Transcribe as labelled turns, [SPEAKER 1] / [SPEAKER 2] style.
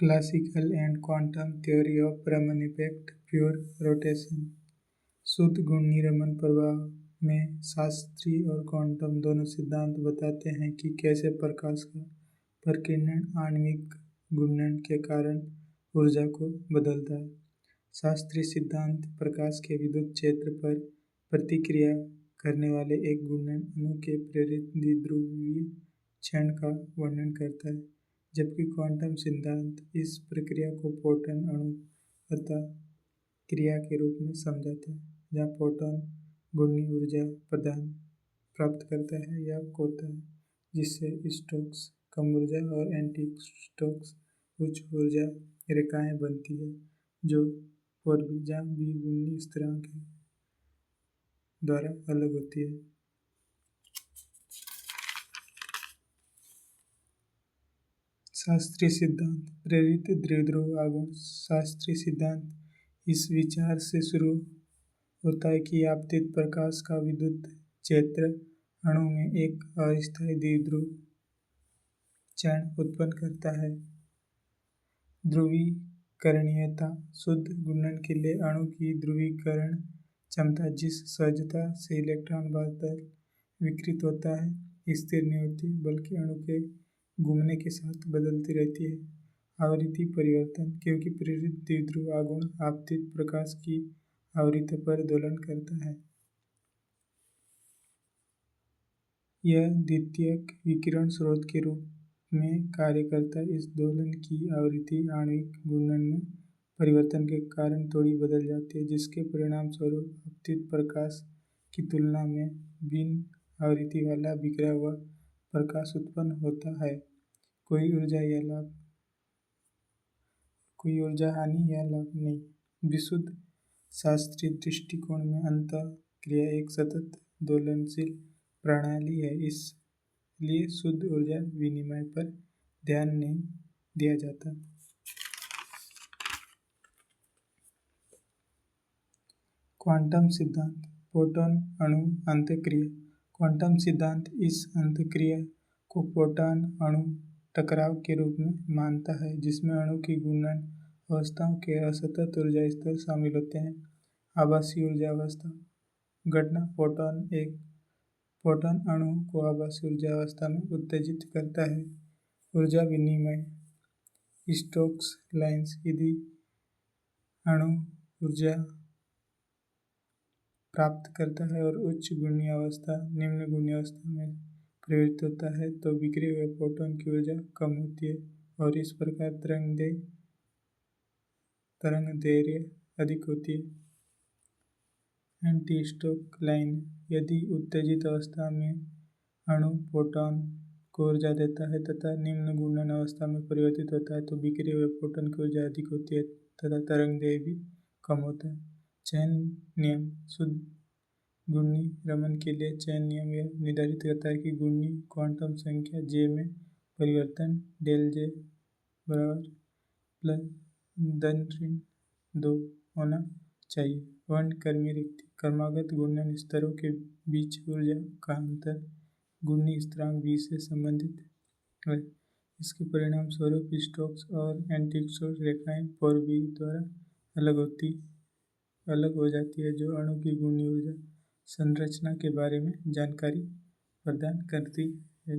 [SPEAKER 1] Classical and quantum theory of Raman effect pure rotation. शुद्ध घूर्णी रमन प्रवाह में शास्त्रीय और क्वांटम दोनों सिद्धांत बताते हैं कि कैसे प्रकाश का प्रकीर्णन आणविक घूर्णन के कारण ऊर्जा को बदलता है। शास्त्रीय सिद्धांत प्रकाश के विद्युत क्षेत्र पर प्रतिक्रिया करने वाले एक घूर्णन अणु के प्रेरित द्विध्रुवीय क्षण का वर्णन करता है, जबकि क्वांटम सिद्धांत इस प्रक्रिया को फोटॉन अणु अर्थात क्रिया के रूप में समझाता है, जहाँ फोटॉन घूर्णी ऊर्जा प्राप्त करता है या खोता है, जिससे स्टोक्स कम ऊर्जा और एंटी स्टोक्स उच्च ऊर्जा रेखाएं बनती है, जो जहाँ बी घूर्णी स्थिरांक द्वारा अलग होती है। शास्त्रीय सिद्धांत प्रेरित द्विध्रुव आघूर्ण। शास्त्रीय सिद्धांत इस विचार से शुरू होता है कि आपतित प्रकाश का विद्युत क्षेत्र अणु में एक अस्थायी द्विध्रुव क्षण उत्पन्न करता है। ध्रुवीकरणीयता शुद्ध घूर्णन के लिए अणु की ध्रुवीकरण क्षमता जिस सहजता से इलेक्ट्रॉन बादल विकृत होता है, स्थिर नहीं होती, बल्कि अणु के घूमने के साथ बदलती रहती है। आवृत्ति परिवर्तन क्योंकि प्रेरित द्विध्रुव आघूर्ण आपतित प्रकाश की आवृत्ति पर दोलन करता है। यह द्वितीयक विकिरण स्रोत के रूप में कार्य करता है। इस दोलन की आवृत्ति आणविक घूर्णन में परिवर्तन के कारण थोड़ी बदल जाती है, जिसके परिणाम स्वरूप आपतित प्रकाश की तुलना में भिन्न आवृत्ति वाला बिखरा हुआ प्रकाश उत्पन्न होता है। कोई ऊर्जा हानि या लाभ नहीं। विशुद्ध शास्त्रीय दृष्टिकोण में अंतःक्रिया एक सतत दोलनशील प्रणाली है, इसलिए शुद्ध ऊर्जा विनिमय पर ध्यान नहीं दिया जाता। क्वांटम सिद्धांत फोटॉन अणु अंतःक्रिया। क्वांटम सिद्धांत इस अंतःक्रिया को फोटॉन अणु टकराव के रूप में मानता है, जिसमें अणु की घूर्णन अवस्थाओं के असतत ऊर्जा स्तर शामिल होते हैं। आभासी ऊर्जा अवस्था घटना फोटॉन अणु को आभासी ऊर्जा अवस्था में उत्तेजित करता है। ऊर्जा विनिमय स्टोक्स लाइन्स यदि अणु ऊर्जा प्राप्त करता है और उच्च घूर्णी अवस्था निम्न घूर्णी अवस्था में परिवर्तित होता है, तो बिखरे हुए फोटॉन की ऊर्जा कम होती है और इस प्रकार तरंगदैर्घ्य अधिक होती है। एंटी स्टोक लाइन यदि उत्तेजित अवस्था में अणु फोटॉन को ऊर्जा देता है तथा निम्न घूर्णन अवस्था में परिवर्तित होता है, तो बिखरे हुए फोटॉन की ऊर्जा अधिक होती है तथा तरंगदैर्घ्य भी कम होता है। चयन नियम शुद्ध घूर्णी रमन के लिए चयन नियम यह निर्धारित करता है कि घूर्णी क्वांटम संख्या J में परिवर्तन डेल J बराबर +2 होना चाहिए। वर्णक्रमीय रिक्ति क्रमागत घूर्णन स्तरों के बीच ऊर्जा का अंतर घूर्णी स्थिरांक V से संबंधित है। इसके परिणाम स्वरूप स्टोक्स और एंटी-स्टोक्स रेखाएं 4B द्वारा अलग हो जाती है, जो अणु की घूर्णी ऊर्जा संरचना के बारे में जानकारी प्रदान करती है।